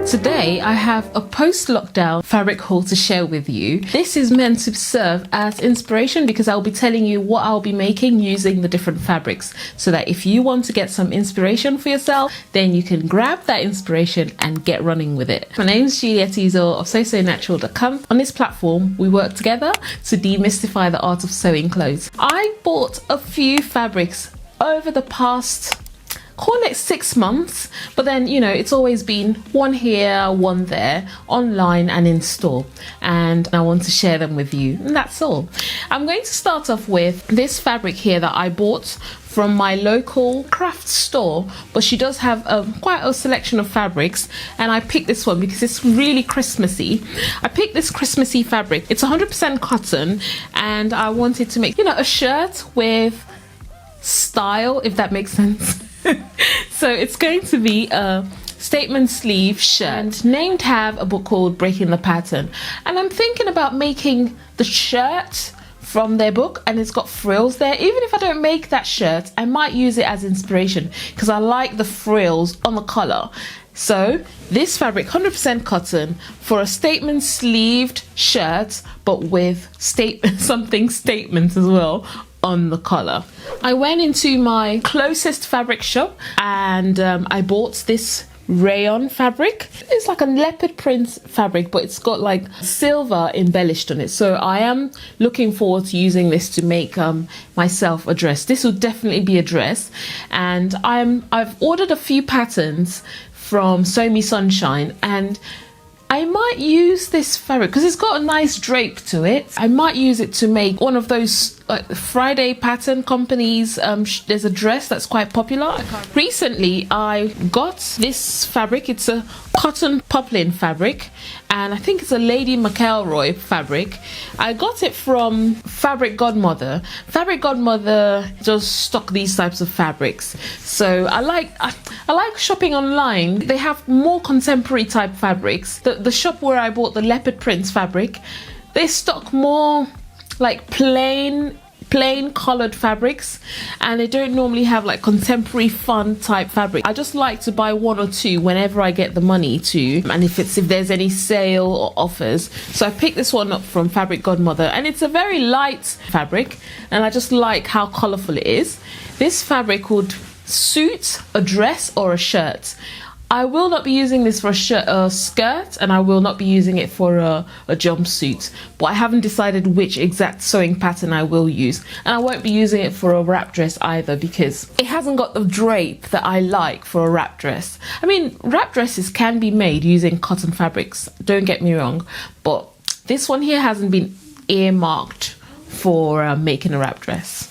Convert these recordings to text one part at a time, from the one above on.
Today I have a post-lockdown fabric haul to share with you. This is meant to serve as inspiration because I'll be telling you what I'll be making using the different fabrics, so that if you want to get some inspiration for yourself, then you can grab that inspiration and get running with it. My name is Juliet of SewSewNatural.com. On this platform, we work together to demystify the art of sewing clothes. I bought a few fabrics over the past, call it 6 months, but then, you know, it's always been one here, one there, online and in store, and I want to share them with you, and that's all. I'm going to start off with this fabric here that I bought from my local craft store, but she does have quite a selection of fabrics, and I picked this one because it's really Christmassy. I picked this Christmassy fabric. It's 100% cotton, and I wanted to make, you know, a shirt with style, if that makes sense. So it's going to be a statement sleeve shirt. Name have a book called Breaking the Pattern, and I'm thinking about making the shirt from their book, and it's got frills there. Even if I don't make that shirt, I might use it as inspiration because I like the frills on the collar. So this fabric, 100% cotton, for a statement sleeved shirt, but with something statements as well on the collar. I went into my closest fabric shop and I bought this Rayon Fabric. It's like a leopard print fabric, but it's got like silver embellished on it. So I am looking forward to using this to make myself a dress. This will definitely be a dress, and I've ordered a few patterns from Sew Me Sunshine, and I might use this fabric because it's got a nice drape to it. I might use it to make one of those Friday pattern companies. There's a dress that's quite popular. Recently I got this fabric. It's a cotton poplin fabric, and I think it's a Lady McElroy fabric. I got it from Fabric Godmother. Fabric Godmother does stock these types of fabrics, so I like shopping online. They have more contemporary type fabrics. The shop where I bought the leopard print fabric, they stock more like plain colored fabrics, and they don't normally have like contemporary fun type fabric. I just like to buy one or two whenever I get the money to, and if there's any sale or offers. So I picked this one up from Fabric Godmother, and it's a very light fabric, and I just like how colorful it is. This fabric would suit a dress or a shirt. I will not be using this for a skirt, and I will not be using it for a jumpsuit, but I haven't decided which exact sewing pattern I will use, and I won't be using it for a wrap dress either because it hasn't got the drape that I like for a wrap dress. I mean, wrap dresses can be made using cotton fabrics, don't get me wrong, but this one here hasn't been earmarked for making a wrap dress.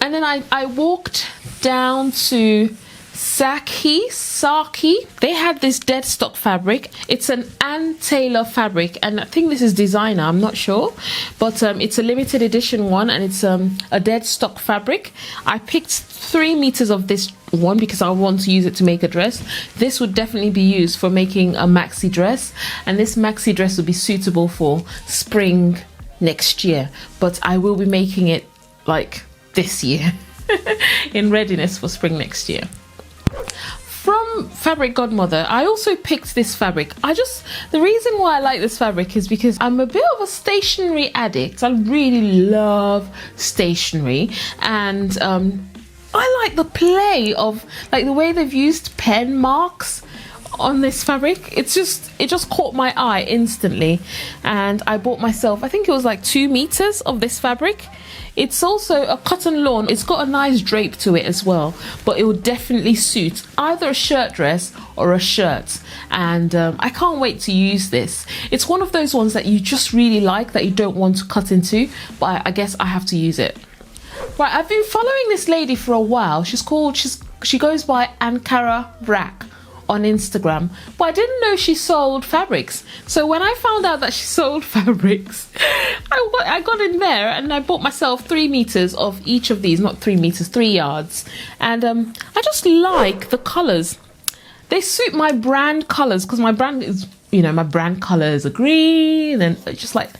And then I walked down to SAKHI. They had this dead stock fabric. It's an Ann Taylor fabric, and I think this is designer, I'm not sure, but it's a limited edition one, and it's a dead stock fabric. I picked 3 meters of this one because I want to use it to make a dress. This would definitely be used for making a maxi dress, and this maxi dress would be suitable for spring next year, but I will be making it like this year in readiness for spring next year. From Fabric Godmother, I also picked this fabric. The reason why I like this fabric is because I'm a bit of a stationery addict. I really love stationery, and I like the play of like the way they've used pen marks on this fabric. It just caught my eye instantly, and I bought myself, I think it was like 2 meters of this fabric. It's also a cotton lawn. It's got a nice drape to it as well, but it would definitely suit either a shirt dress or a shirt, and I can't wait to use this. It's one of those ones that you just really like that you don't want to cut into, but I guess I have to use it. Right, I've been following this lady for a while. She goes by Ankara Rack on Instagram, but I didn't know she sold fabrics. So when I found out that she sold fabrics, I got in there and I bought myself 3 meters of each of these, not 3 meters, 3 yards, and I just like the colors. They suit my brand colors because my brand is, you know, my brand colors are green, and just like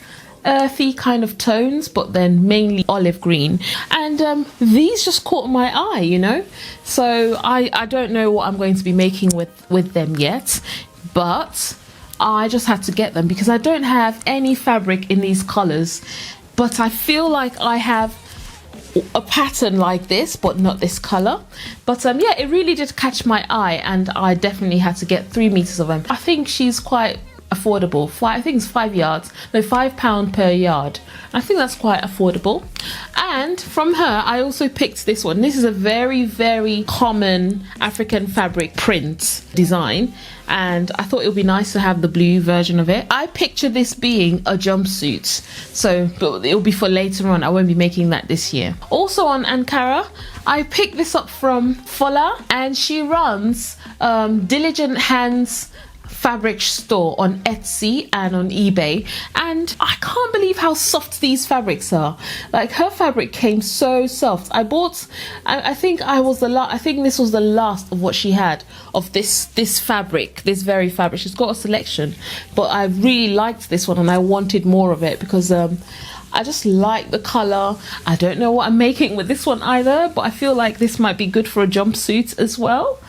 earthy kind of tones, but then mainly olive green. And these just caught my eye, you know. So I don't know what I'm going to be making with them yet, but I just had to get them because I don't have any fabric in these colors, but I feel like I have a pattern like this, but not this color. But yeah, it really did catch my eye, and I definitely had to get 3 meters of them. I think she's quite affordable. I think it's 5 yards, no, £5 per yard. I think that's quite affordable. And from her I also picked this one. This is a very, very common African fabric print design, and I thought it would be nice to have the blue version of it. I picture this being a jumpsuit, so but it'll be for later on. I won't be making that this year. Also on Ankara, I picked this up from Fola, and she runs Diligent Hands fabric store on Etsy and on eBay, and I can't believe how soft these fabrics are. Like, her fabric came so soft. I think this was the last of what she had of this fabric, this very fabric. She's got a selection, but I really liked this one and I wanted more of it because I just like the color. I don't know what I'm making with this one either, but I feel like this might be good for a jumpsuit as well,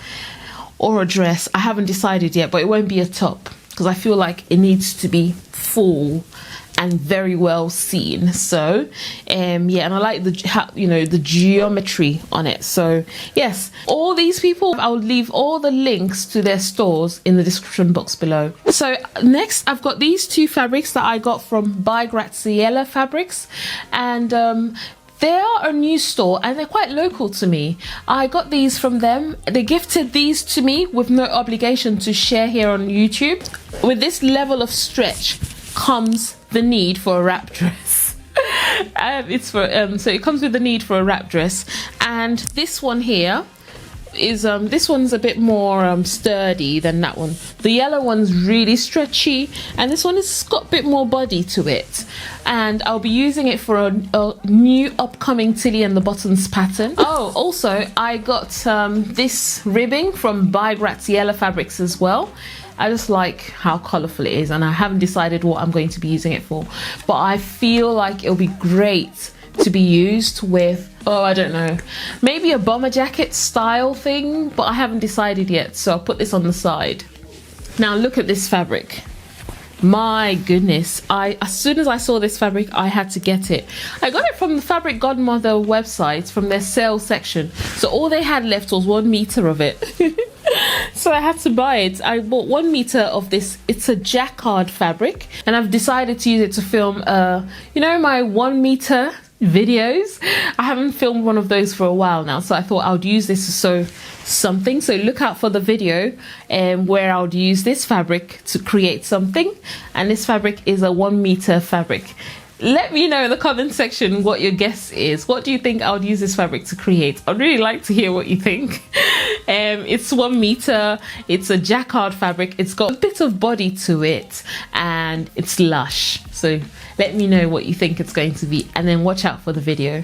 or a dress. I haven't decided yet, but it won't be a top because I feel like it needs to be full and very well seen. So yeah, and I like the geometry on it. So yes, all these people, I'll leave all the links to their stores in the description box below. So next I've got these 2 fabrics that I got from by Graziella Fabrics, and they are a new store and they're quite local to me. I got these from them. They gifted these to me with no obligation to share here on YouTube. With this level of stretch comes the need for a wrap dress. So it comes with the need for a wrap dress, and this one here is this one's a bit more sturdy than that one. The yellow one's really stretchy, and this one has got a bit more body to it, and I'll be using it for a new upcoming Tilly and the Buttons pattern. Oh, also I got this ribbing from by Graziella Fabrics as well. I just like how colourful it is, and I haven't decided what I'm going to be using it for, but I feel like it'll be great to be used with, oh, I don't know, maybe a bomber jacket style thing, but I haven't decided yet, so I'll put this on the side. Now look at this fabric. My goodness, as soon as I saw this fabric, I had to get it. I got it from the Fabric Godmother website, from their sales section, so all they had left was 1 meter of it. So I had to buy it. I bought 1 meter of this. It's a jacquard fabric, and I've decided to use it to film my 1 meter videos. I haven't filmed one of those for a while now, so I thought I would use this to sew something. So look out for the video where I would use this fabric to create something, and this fabric is a 1 meter fabric. Let me know in the comment section what your guess is. What do you think I would use this fabric to create? I'd really like to hear what you think. It's 1 meter, it's a jacquard fabric, it's got a bit of body to it, and it's lush. So let me know what you think it's going to be, and then watch out for the video.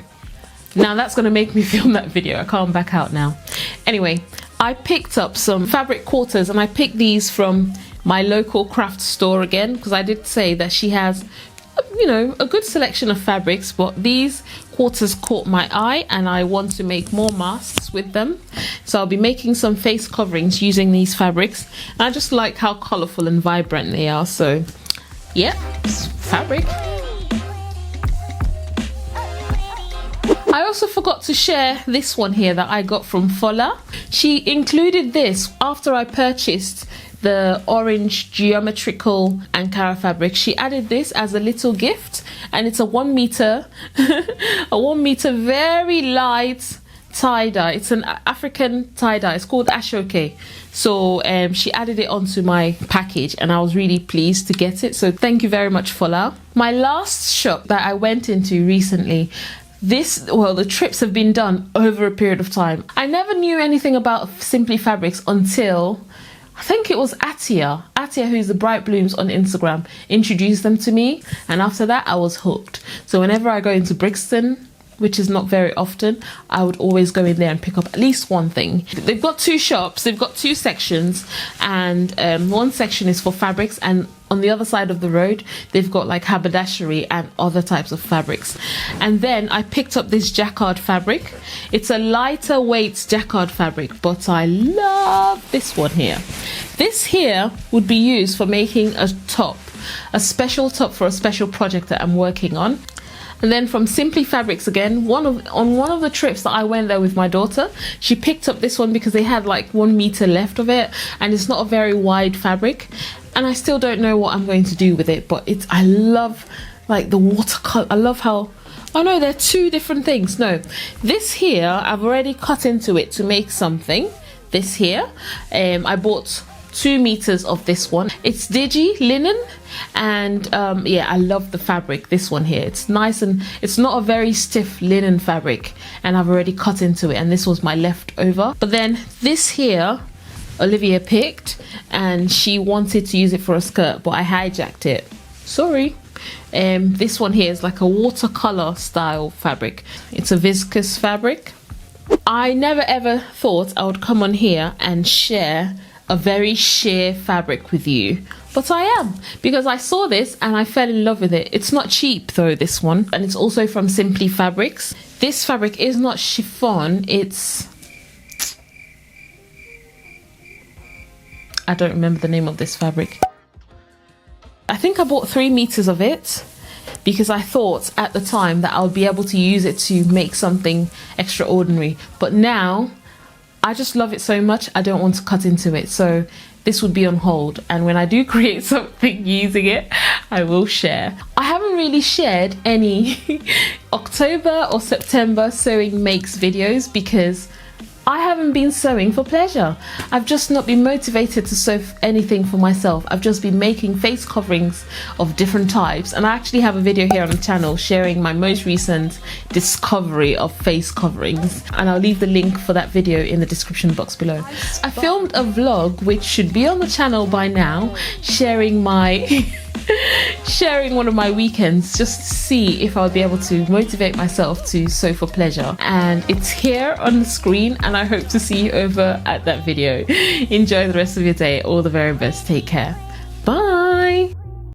Now that's going to make me film that video. I can't back out now. Anyway, I picked up some fabric quarters, and I picked these from my local craft store again, because I did say that she has a good selection of fabrics, but these quarters caught my eye and I want to make more masks with them. So I'll be making some face coverings using these fabrics, and I just like how colourful and vibrant they are. So yeah, it's fabric. I also forgot to share this one here that I got from Fola. She included this after I purchased the orange geometrical Ankara fabric. She added this as a little gift, and it's a 1 meter a 1 meter very light tie-dye. It's an African tie-dye. It's called Ashoke. So she added it onto my package, and I was really pleased to get it. So thank you very much, Fola. My last shop that I went into recently, the trips have been done over a period of time. I never knew anything about Simply Fabrics until I think it was Atia, who's the Bright Blooms on Instagram, introduced them to me, and after that I was hooked. So whenever I go into Brixton, which is not very often, I would always go in there and pick up at least one thing. They've got two shops, they've got two sections, and one section is for fabrics, and on the other side of the road they've got like haberdashery and other types of fabrics. And then I picked up this jacquard fabric. It's a lighter weight jacquard fabric, but I love this one here. This here would be used for making a top, a special top for a special project that I'm working on. And then from Simply Fabrics again, on one of the trips that I went there with my daughter, she picked up this one because they had like 1 meter left of it, and it's not a very wide fabric, and I still don't know what I'm going to do with it, but I love like the watercolor. I love how, oh no, they're two different things. No, this here I've already cut into it to make something. This here, I bought 2 meters of this one. It's Digi Linen, and yeah, I love the fabric. This one here, it's nice, and it's not a very stiff linen fabric, and I've already cut into it, and this was my leftover. But then this here Olivia picked, and she wanted to use it for a skirt, but I hijacked it, sorry. This one here is like a watercolor style fabric. It's a viscose fabric. I never ever thought I would come on here and share a very sheer fabric with you, but I am, because I saw this and I fell in love with it. It's not cheap though, this one, and it's also from Simply Fabrics. This fabric is not chiffon, it's, I don't remember the name of this fabric. I think I bought 3 meters of it because I thought at the time that I would be able to use it to make something extraordinary, but now I just love it so much I don't want to cut into it, so this would be on hold, and when I do create something using it, I will share. I haven't really shared any October or September sewing makes videos because I haven't been sewing for pleasure. I've just not been motivated to sew anything for myself. I've just been making face coverings of different types, and I actually have a video here on the channel sharing my most recent discovery of face coverings, and I'll leave the link for that video in the description box below. I filmed a vlog which should be on the channel by now, sharing my sharing one of my weekends just to see if I'll be able to motivate myself to sew for pleasure, and it's here on the screen, and I hope to see you over at that video. Enjoy the rest of your day. All the very best. Take care.